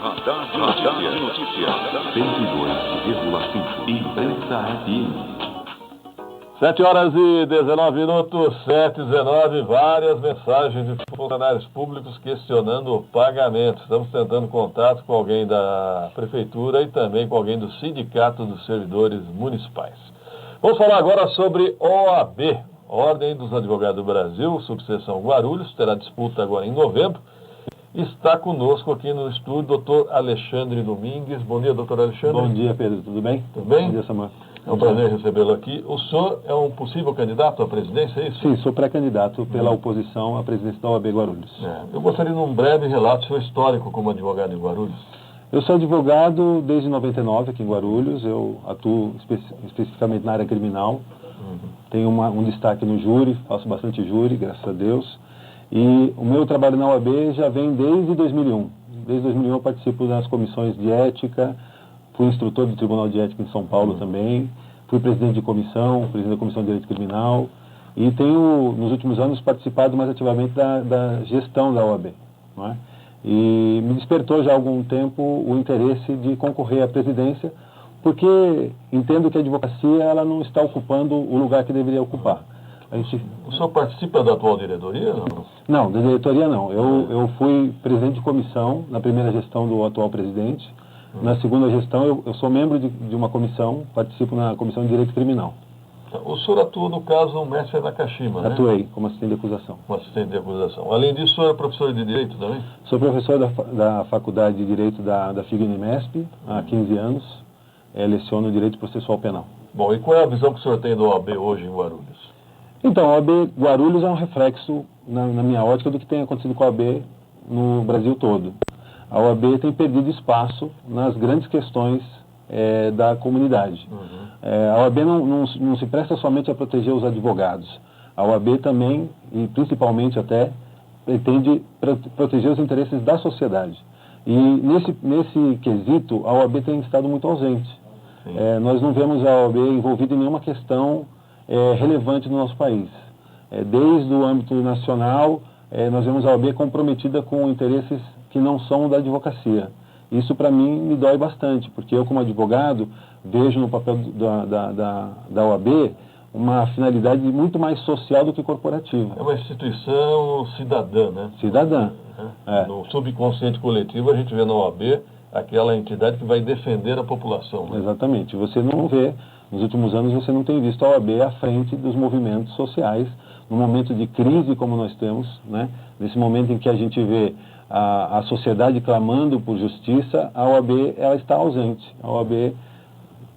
Radar de Notícias. 102,5. Imprensa FM. 7h19, 7h19, várias mensagens de funcionários públicos questionando o pagamento. Estamos tentando contato com alguém da Prefeitura e também com alguém do Sindicato dos Servidores Municipais. Vamos falar agora sobre OAB, Ordem dos Advogados do Brasil, subseção Guarulhos, terá disputa agora em novembro. Está conosco aqui no estúdio o doutor Alexandre Domingues. Bom dia, doutor Alexandre. Bom dia, Pedro. Tudo bem? Tudo bem? Bom dia, Samuel. É um prazer recebê-lo aqui. O senhor é um possível candidato à presidência, é isso? Sim, sou pré-candidato pela oposição à presidência da OAB Guarulhos. Eu gostaria de um breve relato seu histórico como advogado em Guarulhos. Eu sou advogado desde 99 aqui em Guarulhos. Eu atuo especificamente na área criminal. Tenho um destaque no júri, faço bastante júri, graças a Deus. E o meu trabalho na OAB já vem desde 2001. Desde 2001 eu participo das comissões de ética, fui instrutor do Tribunal de Ética em São Paulo também, fui presidente de comissão, presidente da Comissão de Direito Criminal e tenho, nos últimos anos, participado mais ativamente da gestão da OAB. Não é? E me despertou já há algum tempo o interesse de concorrer à presidência, porque entendo que a advocacia ela não está ocupando o lugar que deveria ocupar. O senhor participa da atual diretoria? Não, da diretoria não. Eu fui presidente de comissão na primeira gestão do atual presidente. Na segunda gestão, eu sou membro de uma comissão, participo na Comissão de Direito Criminal. O senhor atua no caso Mestre Nakashima, né? Atuei como assistente de acusação. Como assistente de acusação. Além disso, o senhor é professor de Direito também? Sou professor da Faculdade de Direito da FIG-UNIMESP há 15 anos. Leciono Direito Processual Penal. Bom, e qual é a visão que o senhor tem do OAB hoje em Guarulhos? Então, a OAB Guarulhos é um reflexo, na minha ótica, do que tem acontecido com a OAB no Brasil todo. A OAB tem perdido espaço nas grandes questões da comunidade. A OAB não se presta somente a proteger os advogados. A OAB também, e principalmente até, pretende proteger os interesses da sociedade. E nesse quesito, a OAB tem estado muito ausente. Nós não vemos a OAB envolvida em nenhuma questão relevante no nosso país. Desde o âmbito nacional, nós vemos a OAB comprometida com interesses que não são da advocacia. Isso, para mim, me dói bastante, porque eu, como advogado, vejo no papel da OAB uma finalidade muito mais social do que corporativa. É uma instituição cidadã, né? Cidadã. No subconsciente coletivo, a gente vê na OAB aquela entidade que vai defender a população. Né? Exatamente. Você não vê, nos últimos anos, você não tem visto a OAB à frente dos movimentos sociais, num momento de crise como nós temos, né? Nesse momento em que a gente vê a sociedade clamando por justiça, a OAB ela está ausente. A OAB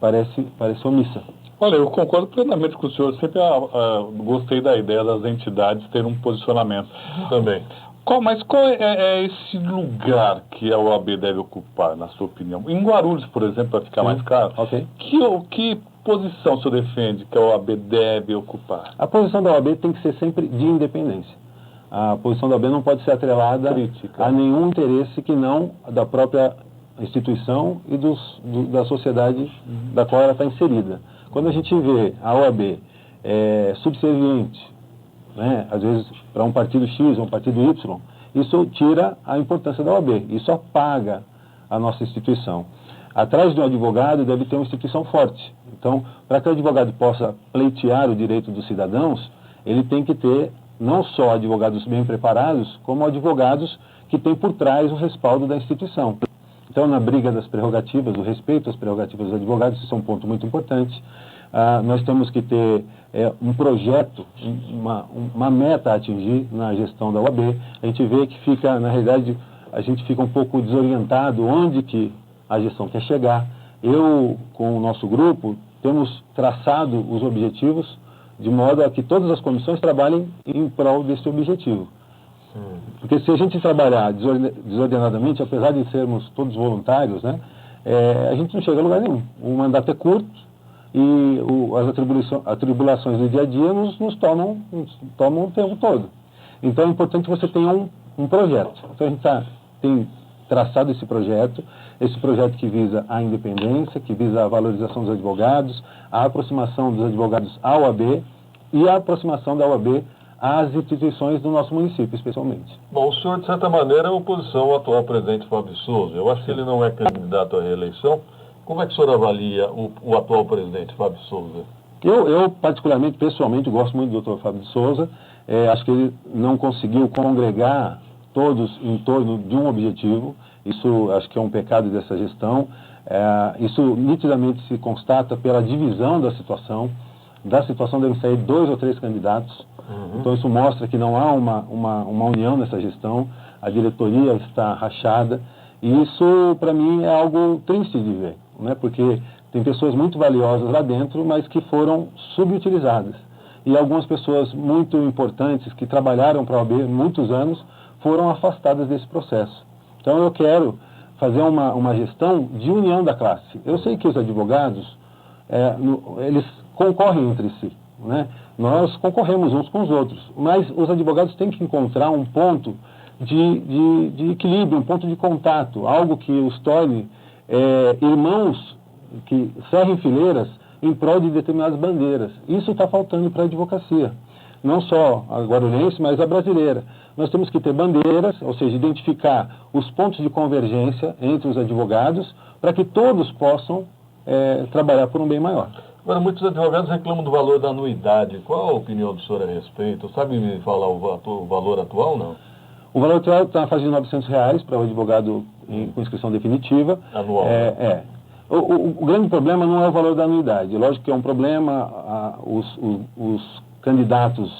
parece omissa. Olha, eu concordo plenamente com o senhor. Sempre gostei da ideia das entidades terem um posicionamento. Também. Mas qual é esse lugar que a OAB deve ocupar, na sua opinião? Em Guarulhos, por exemplo, para ficar mais claro, que posição o senhor defende que a OAB deve ocupar? A posição da OAB tem que ser sempre de independência. A posição da OAB não pode ser atrelada a nenhum interesse que não da própria instituição e da sociedade da qual ela está inserida. Quando a gente vê a OAB subserviente, né, às vezes para um partido X ou um partido Y, isso tira a importância da OAB, isso apaga a nossa instituição. Atrás de um advogado deve ter uma instituição forte. Então, para que o advogado possa pleitear o direito dos cidadãos, ele tem que ter não só advogados bem preparados, como advogados que têm por trás o respaldo da instituição. Então, na briga das prerrogativas, o respeito às prerrogativas dos advogados, isso é um ponto muito importante. Nós temos que ter um projeto, uma meta a atingir na gestão da OAB. A gente vê que fica, na realidade, a gente fica um pouco desorientado onde que a gestão quer chegar. Eu, com o nosso grupo, temos traçado os objetivos de modo a que todas as comissões trabalhem em prol desse objetivo. Porque se a gente trabalhar desordenadamente, apesar de sermos todos voluntários, né, a gente não chega a lugar nenhum. O mandato é curto e as atribulações do dia a dia nos tomam o tempo todo. Então é importante que você tenha um projeto. Então a gente tem traçado esse projeto que visa a independência, que visa a valorização dos advogados, a aproximação dos advogados à OAB e a aproximação da OAB às instituições do nosso município, especialmente. Bom, o senhor, de certa maneira, é oposição ao atual presidente Fábio Souza. Eu acho que ele não é candidato à reeleição. Como é que o senhor avalia o atual presidente Fábio Souza? Eu, particularmente, pessoalmente, gosto muito do Dr. Fábio de Souza. Acho que ele não conseguiu congregar todos em torno de um objetivo. Isso acho que é um pecado dessa gestão. Isso nitidamente se constata pela divisão da situação. Da situação devem sair 2 ou 3 candidatos. Então isso mostra que não há uma união nessa gestão. A diretoria está rachada. E isso, para mim, é algo triste de ver, né? Porque tem pessoas muito valiosas lá dentro, mas que foram subutilizadas. E algumas pessoas muito importantes que trabalharam para a OAB muitos anos foram afastadas desse processo. Então eu quero fazer uma gestão de união da classe. Eu sei que os advogados, eles concorrem entre si, né? Nós concorremos uns com os outros, mas os advogados têm que encontrar um ponto de equilíbrio, um ponto de contato, algo que os torne irmãos que cerrem fileiras em prol de determinadas bandeiras. Isso está faltando para a advocacia, não só a guarulhense, mas a brasileira. Nós temos que ter bandeiras, ou seja, identificar os pontos de convergência entre os advogados para que todos possam trabalhar por um bem maior. Agora, muitos advogados reclamam do valor da anuidade. Qual a opinião do senhor a respeito? Sabe me falar o valor atual, não? O valor atual está na faixa de R$900 para o advogado com inscrição definitiva. Anual. O grande problema não é o valor da anuidade. Lógico que é um problema os candidatos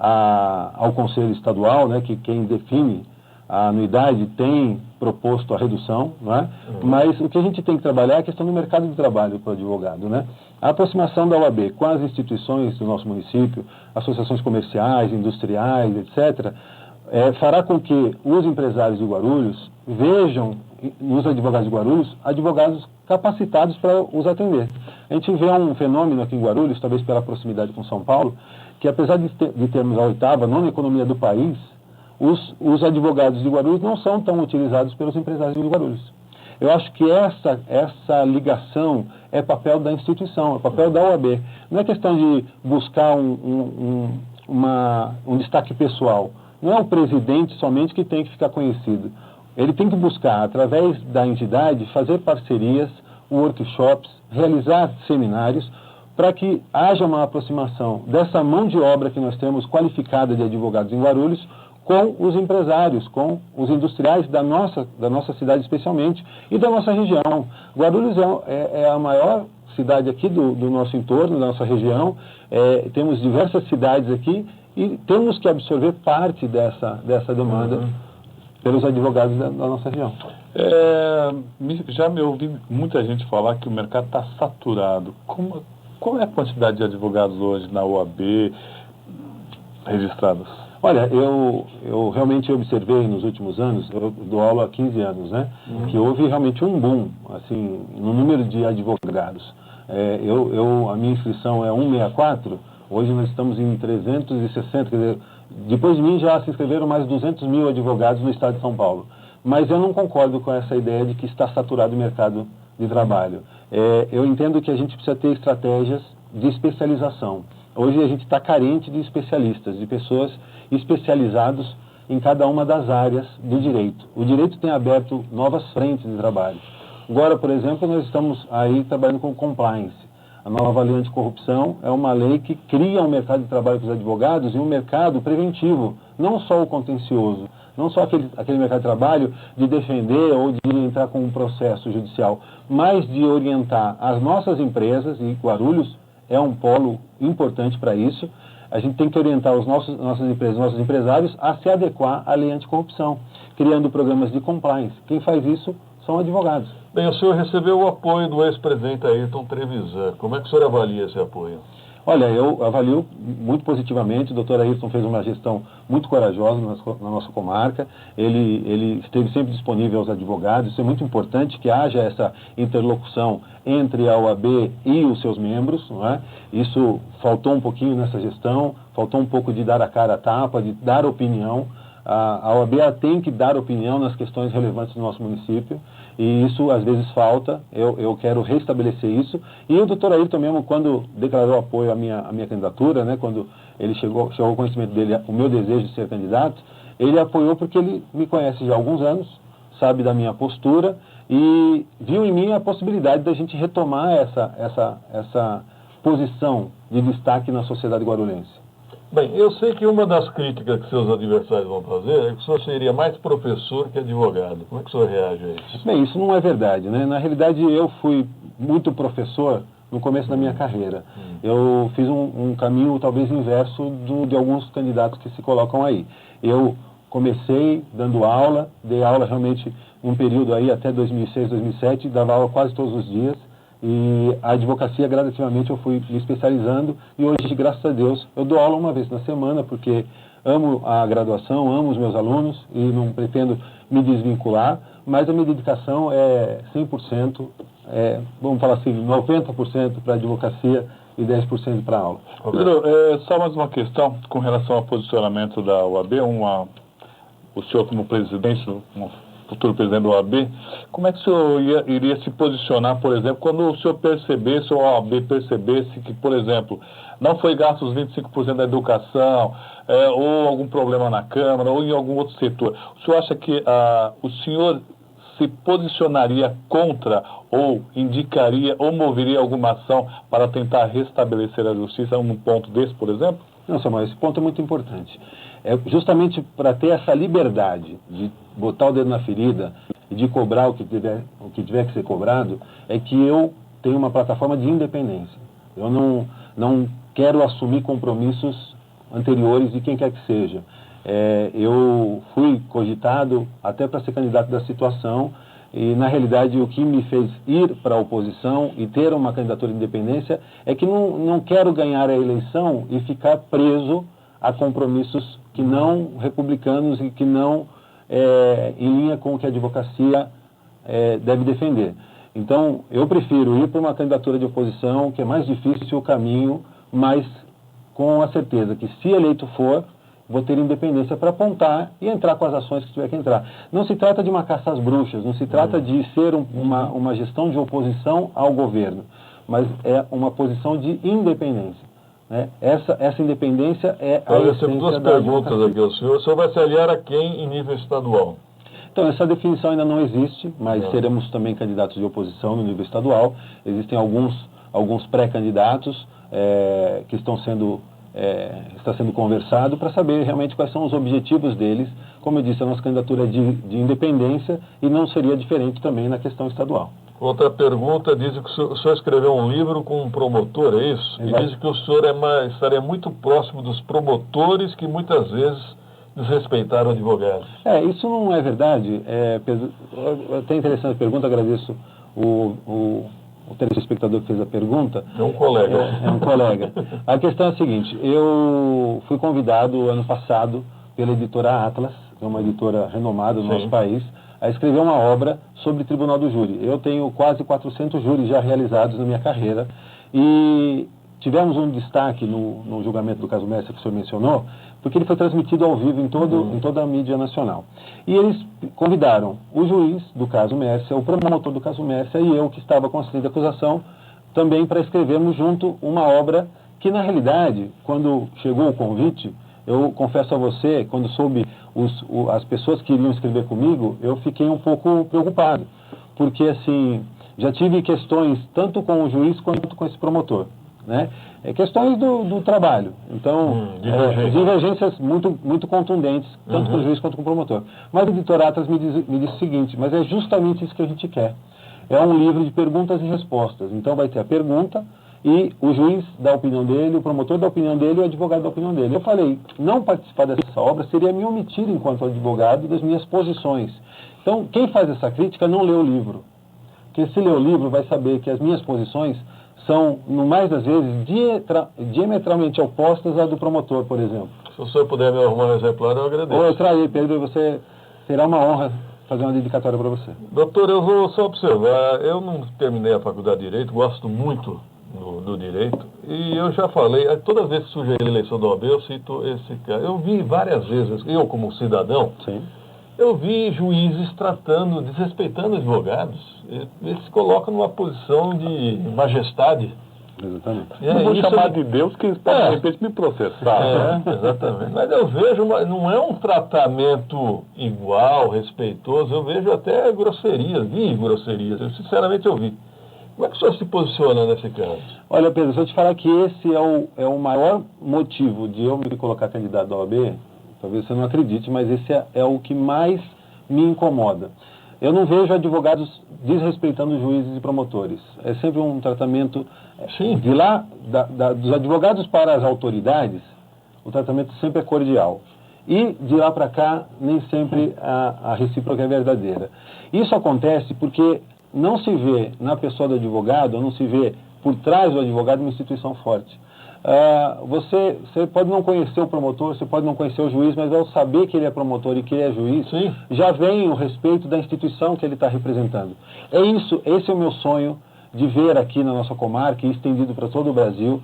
ao Conselho Estadual, né, que quem define a anuidade tem proposto a redução, não é? Mas o que a gente tem que trabalhar é a questão do mercado de trabalho para o advogado, né? A aproximação da OAB com as instituições do nosso município, associações comerciais, industriais, etc., fará com que os empresários de Guarulhos vejam nos advogados de Guarulhos advogados capacitados para os atender. A gente vê um fenômeno aqui em Guarulhos, talvez pela proximidade com São Paulo, que apesar de termos a 8ª, nona economia do país, os advogados de Guarulhos não são tão utilizados pelos empresários de Guarulhos. Eu acho que essa ligação é papel da instituição, é papel da OAB. Não é questão de buscar um destaque pessoal. Não é o presidente somente que tem que ficar conhecido. Ele tem que buscar, através da entidade, fazer parcerias, workshops, realizar seminários, para que haja uma aproximação dessa mão de obra que nós temos qualificada de advogados em Guarulhos com os empresários, com os industriais da nossa cidade especialmente e da nossa região. Guarulhos é a maior cidade aqui do nosso entorno, da nossa região. Temos diversas cidades aqui e temos que absorver parte dessa demanda pelos advogados da nossa região. Já me ouvi muita gente falar que o mercado está saturado. Qual é a quantidade de advogados hoje na OAB registrados? Olha, eu realmente observei nos últimos anos, eu dou aula há 15 anos, né? Que houve realmente um boom, assim, no número de advogados. A minha inscrição é 164, hoje nós estamos em 360, quer dizer, depois de mim já se inscreveram mais de 200 mil advogados no estado de São Paulo. Mas eu não concordo com essa ideia de que está saturado o mercado de trabalho. Eu entendo que a gente precisa ter estratégias de especialização. Hoje a gente está carente de especialistas, de pessoas especializadas em cada uma das áreas do direito. O direito tem aberto novas frentes de trabalho. Agora, por exemplo, nós estamos aí trabalhando com compliance. A nova lei anticorrupção é uma lei que cria um mercado de trabalho para os advogados e um mercado preventivo, não só o contencioso, não só aquele mercado de trabalho de defender ou de entrar com um processo judicial, mas de orientar as nossas empresas, e Guarulhos é um polo importante para isso. A gente tem que orientar nossas empresas, nossos empresários a se adequar à lei anticorrupção, criando programas de compliance. Quem faz isso são advogados. Bem, o senhor recebeu o apoio do ex-presidente Ayrton Trevisan. Como é que o senhor avalia esse apoio? Olha, eu avalio muito positivamente. O doutor Ayrton fez uma gestão muito corajosa na nossa comarca. Ele esteve sempre disponível aos advogados. Isso é muito importante, que haja essa interlocução entre a OAB e os seus membros, não é? Isso faltou um pouquinho nessa gestão, faltou um pouco de dar a cara à tapa, de dar opinião. A OAB tem que dar opinião nas questões relevantes do nosso município, e isso às vezes falta. Eu quero restabelecer isso. E o doutor Ayrton mesmo, quando declarou apoio à minha candidatura, né, quando ele chegou ao conhecimento dele o meu desejo de ser candidato, ele apoiou porque ele me conhece já há alguns anos, sabe da minha postura e viu em mim a possibilidade da gente retomar essa posição de destaque na sociedade guarulhense. Bem, eu sei que uma das críticas que seus adversários vão fazer é que o senhor seria mais professor que advogado. Como é que o senhor reage a isso? Bem, isso não é verdade, né? Na realidade, eu fui muito professor no começo da minha carreira. Eu fiz um caminho talvez inverso de alguns candidatos que se colocam aí. Eu comecei dando aula, dei aula realmente um período aí até 2006, 2007, dava aula quase todos os dias. E a advocacia, gradativamente, eu fui me especializando e hoje, graças a Deus, eu dou aula uma vez na semana porque amo a graduação, amo os meus alunos e não pretendo me desvincular, mas a minha dedicação é 100%, vamos falar assim, 90% para a advocacia e 10% para a aula. Pedro, só mais uma questão com relação ao posicionamento da OAB, o senhor como presidente, futuro presidente da OAB, como é que o senhor iria se posicionar, por exemplo, quando o senhor percebesse, ou a OAB percebesse que, por exemplo, não foi gasto os 25% da educação, ou algum problema na Câmara, ou em algum outro setor. O senhor acha que o senhor se posicionaria contra, ou indicaria, ou moveria alguma ação para tentar restabelecer a justiça num ponto desse, por exemplo? Não, Samuel, esse ponto é muito importante. É justamente para ter essa liberdade de botar o dedo na ferida e de cobrar o que tiver que ser cobrado, é que eu tenho uma plataforma de independência. Eu não quero assumir compromissos anteriores de quem quer que seja. Eu fui cogitado até para ser candidato da situação e, na realidade, o que me fez ir para a oposição e ter uma candidatura de independência é que não quero ganhar a eleição e ficar preso a compromissos que não republicanos e que não em linha com o que a advocacia deve defender. Então, eu prefiro ir para uma candidatura de oposição, que é mais difícil o caminho, mas com a certeza que, se eleito for, vou ter independência para apontar e entrar com as ações que tiver que entrar. Não se trata de uma caça às bruxas, não se trata de ser uma gestão de oposição ao governo, mas é uma posição de independência. Né? Essa independência é a essência da advocacia. Eu tenho duas perguntas aqui ao senhor. O senhor vai se aliar a quem em nível estadual? Então, essa definição ainda não existe, mas seremos também candidatos de oposição no nível estadual. Existem alguns pré-candidatos que está sendo conversado para saber realmente quais são os objetivos deles. Como eu disse, a nossa candidatura é de independência e não seria diferente também na questão estadual. Outra pergunta, diz que o senhor escreveu um livro com um promotor, é isso? Exato. E diz que o senhor estaria muito próximo dos promotores que muitas vezes desrespeitaram advogados. Isso não é verdade. É até interessante a pergunta, agradeço o telespectador que fez a pergunta. É um colega. É um colega. A questão é a seguinte, eu fui convidado ano passado pela editora Atlas, que é uma editora renomada no nosso país, a escrever uma obra sobre Tribunal do Júri. Eu tenho quase 400 júris já realizados na minha carreira e tivemos um destaque no julgamento do caso Mércia que o senhor mencionou, porque ele foi transmitido ao vivo em toda a mídia nacional. E eles convidaram o juiz do caso Mércia, o promotor do caso Mércia e eu, que estava com assistente de acusação, também para escrevermos junto uma obra que, na realidade, quando chegou o convite, eu confesso a você, quando soube as pessoas que iriam escrever comigo, eu fiquei um pouco preocupado, porque assim, já tive questões tanto com o juiz quanto com esse promotor, né? Questões do trabalho, então, divergências muito contundentes, tanto com o juiz quanto com o promotor. Mas o editor Atlas me disse o seguinte, mas é justamente isso que a gente quer. É um livro de perguntas e respostas, então vai ter a pergunta, e o juiz dá a opinião dele, o promotor dá a opinião dele e o advogado dá a opinião dele. Eu falei, não participar dessa obra seria me omitir enquanto advogado das minhas posições. Então, quem faz essa crítica não lê o livro. Porque se lê o livro vai saber que as minhas posições são, no mais das vezes, diametralmente opostas à do promotor, por exemplo. Se o senhor puder me arrumar um exemplar, eu agradeço. Eu traí, Pedro, você será uma honra fazer uma dedicatória para você. Doutor, eu vou só observar, eu não terminei a faculdade de Direito, gosto muito no direito, e eu já falei, toda vez que surge a eleição da OAB, eu cito esse cara. Eu vi várias vezes, eu como cidadão, Sim. eu vi juízes desrespeitando advogados. Eles se colocam numa posição de majestade. Exatamente. Não vou chamar de Deus, que eles podem, de repente, me processar. Exatamente. Mas eu vejo, não é um tratamento igual, respeitoso, eu vejo até grosserias, sinceramente eu vi. Como é que o senhor se posiciona nesse caso? Olha, Pedro, se eu te falar que esse é o maior motivo de eu me colocar candidato à OAB, talvez você não acredite, mas esse é o que mais me incomoda. Eu não vejo advogados desrespeitando juízes e promotores. É sempre um tratamento... De lá, dos advogados para as autoridades, o tratamento sempre é cordial. E de lá para cá, nem sempre a recíproca é verdadeira. Isso acontece porque não se vê na pessoa do advogado, não se vê por trás do advogado uma instituição forte. Você pode não conhecer o promotor, você pode não conhecer o juiz, mas ao saber que ele é promotor e que ele é juiz, sim, já vem o respeito da instituição que ele está representando. Esse é o meu sonho de ver aqui na nossa comarca e estendido para todo o Brasil,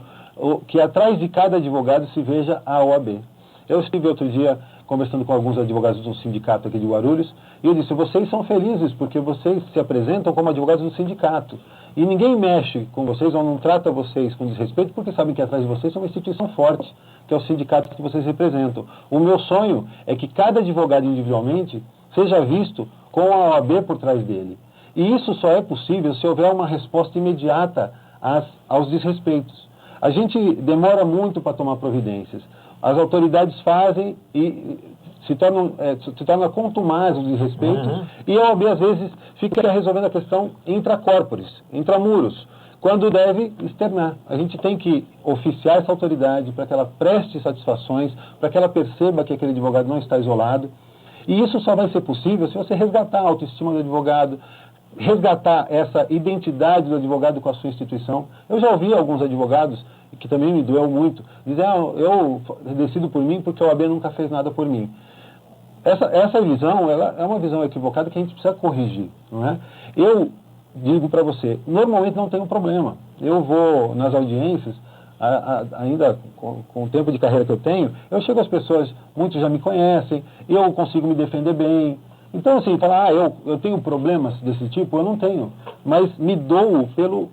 que atrás de cada advogado se veja a OAB. Eu estive outro dia conversando com alguns advogados de um sindicato aqui de Guarulhos, e eu disse, vocês são felizes porque vocês se apresentam como advogados do sindicato. E ninguém mexe com vocês ou não trata vocês com desrespeito porque sabem que atrás de vocês é uma instituição forte, que é o sindicato que vocês representam. O meu sonho é que cada advogado individualmente seja visto com a OAB por trás dele. E isso só é possível se houver uma resposta imediata aos desrespeitos. A gente demora muito para tomar providências. As autoridades fazem e se torna contumaz o desrespeito, e a OAB às vezes fica resolvendo a questão intra-corporis, intramuros, quando deve externar. A gente tem que oficiar essa autoridade para que ela preste satisfações, para que ela perceba que aquele advogado não está isolado. E isso só vai ser possível se você resgatar a autoestima do advogado, resgatar essa identidade do advogado com a sua instituição. Eu já ouvi alguns advogados, que também me doeu muito, dizer, eu decido por mim porque a OAB nunca fez nada por mim. Essa visão, ela é uma visão equivocada que a gente precisa corrigir, não é? Eu digo para você, normalmente não tem um problema. Eu vou nas audiências, ainda com o tempo de carreira que eu tenho, eu chego às pessoas, muitos já me conhecem, eu consigo me defender bem. Então, assim, falar, eu tenho problemas desse tipo, eu não tenho. Mas me dou pelos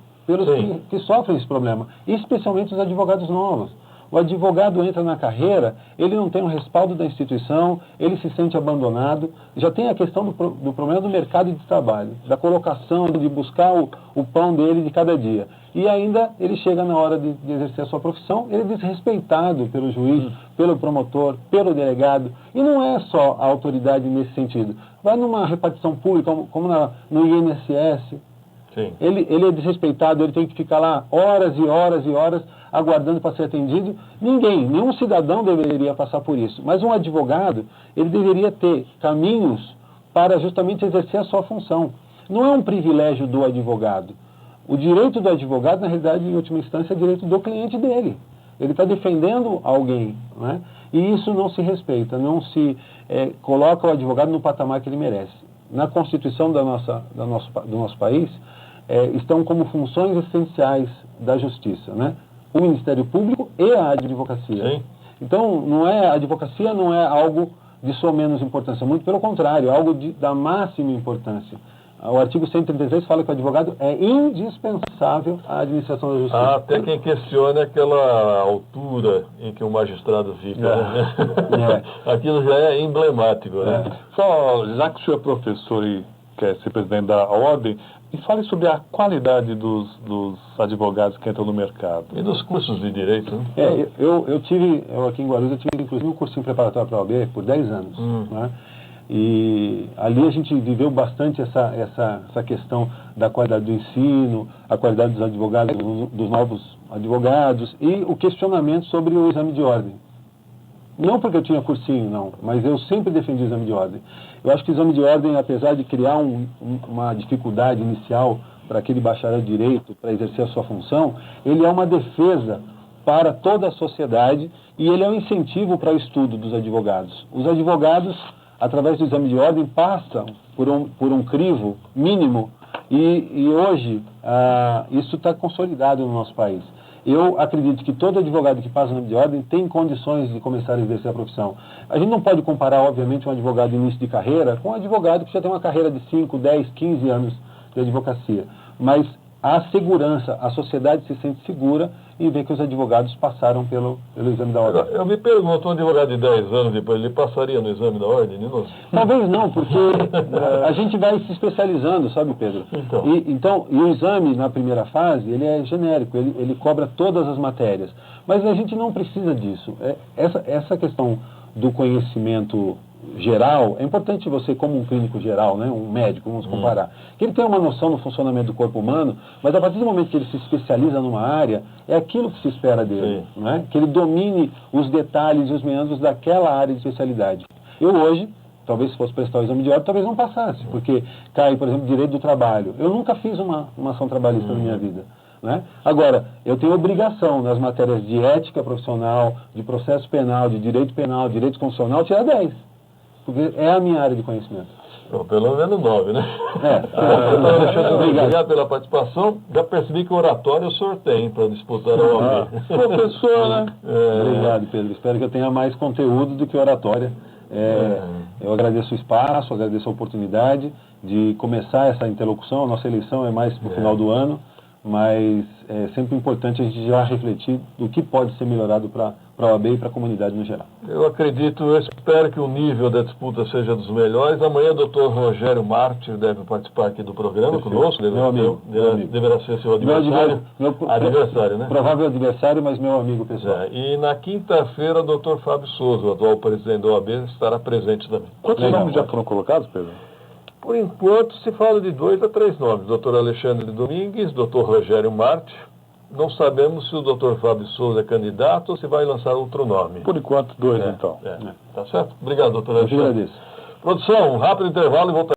que sofrem esse problema, especialmente os advogados novos. O advogado entra na carreira, ele não tem o respaldo da instituição, ele se sente abandonado. Já tem a questão do problema do mercado de trabalho, da colocação, de buscar o pão dele de cada dia. E ainda ele chega na hora de exercer a sua profissão, ele é desrespeitado pelo juiz, pelo promotor, pelo delegado. E não é só a autoridade nesse sentido. Vai numa repartição pública, como no INSS. Sim. Ele é desrespeitado, ele tem que ficar lá horas e horas e horas aguardando para ser atendido. Nenhum cidadão deveria passar por isso. Mas um advogado, ele deveria ter caminhos para justamente exercer a sua função. Não é um privilégio do advogado. O direito do advogado, na realidade, em última instância, é direito do cliente dele. Ele está defendendo alguém, né? E isso não se respeita, não se coloca o advogado no patamar que ele merece. Na Constituição do nosso país, estão como funções essenciais da justiça, né? O Ministério Público e a advocacia. Sim. Então, a advocacia não é algo de sua menos importância, muito pelo contrário, é algo da máxima importância. O artigo 133 fala que o advogado é indispensável à administração da justiça. Até quem questiona aquela altura em que o magistrado fica. Né? Aquilo já é emblemático. Né? Só, já que o senhor é professor e quer ser presidente da ordem, e fale sobre a qualidade dos advogados que entram no mercado. E dos cursos de direito, né? Eu aqui em Guarulhos, eu tive inclusive um cursinho preparatório para a OAB por 10 anos. Né? E ali a gente viveu bastante essa questão da qualidade do ensino, a qualidade dos advogados, dos novos advogados, e o questionamento sobre o exame de ordem. Não porque eu tinha cursinho, não, mas eu sempre defendi o exame de ordem. Eu acho que o exame de ordem, apesar de criar uma dificuldade inicial para aquele bacharel de direito, para exercer a sua função, ele é uma defesa para toda a sociedade e ele é um incentivo para o estudo dos advogados. Os advogados, através do exame de ordem, passam por um crivo mínimo E hoje, isso está consolidado no nosso país. Eu acredito que todo advogado que passa no exame de ordem tem condições de começar a exercer a profissão. A gente não pode comparar, obviamente, um advogado de início de carreira com um advogado que já tem uma carreira de 5, 10, 15 anos de advocacia. Mas a segurança, a sociedade se sente segura em ver que os advogados passaram pelo exame da ordem. Eu me pergunto, um advogado de 10 anos depois, ele passaria no exame da ordem de novo? Talvez não, porque a gente vai se especializando, sabe, Pedro? Então. E o exame, na primeira fase, ele é genérico, ele cobra todas as matérias. Mas a gente não precisa disso. Essa questão do conhecimento geral, é importante você, como um clínico geral, né, um médico, vamos comparar, que ele tenha uma noção do funcionamento do corpo humano, mas a partir do momento que ele se especializa numa área, é aquilo que se espera dele, né? Que ele domine os detalhes e os meandros daquela área de especialidade. Eu hoje, talvez se fosse prestar o exame de ordem, talvez não passasse, porque cai, por exemplo, direito do trabalho. Eu nunca fiz uma ação trabalhista na minha vida. Né? Agora, eu tenho obrigação nas matérias de ética profissional, de processo penal, de direito constitucional, tirar 10. Porque é a minha área de conhecimento. Bom, pelo menos 9, né? Obrigado pela participação. Já percebi que o oratório eu sorteio para disputar a OAB. Professor, né? Obrigado, Pedro. Espero que eu tenha mais conteúdo do que oratória. Eu agradeço o espaço, agradeço a oportunidade de começar essa interlocução. A nossa eleição é mais para o final do ano, mas é sempre importante a gente já refletir do que pode ser melhorado para a OAB e para a comunidade no geral. Eu espero que o nível da disputa seja dos melhores. Amanhã o doutor Rogério Mártir deve participar aqui do programa conosco. Meu amigo. Deverá ser seu adversário. Adversário, né? Provável adversário, mas meu amigo pessoal. E na quinta-feira o doutor Fábio Souza, o atual presidente da OAB, estará presente também. Quantos nomes já foram colocados, Pedro? Por enquanto se fala de 2 a 3 nomes. Dr. Alexandre Domingues, Dr. Rogério Mártir. Não sabemos se o Dr. Fábio Souza é candidato ou se vai lançar outro nome. Por enquanto, 2, então. Tá certo? Obrigado, doutor Alexandre. Eu agradeço. Produção, um rápido intervalo e voltamos.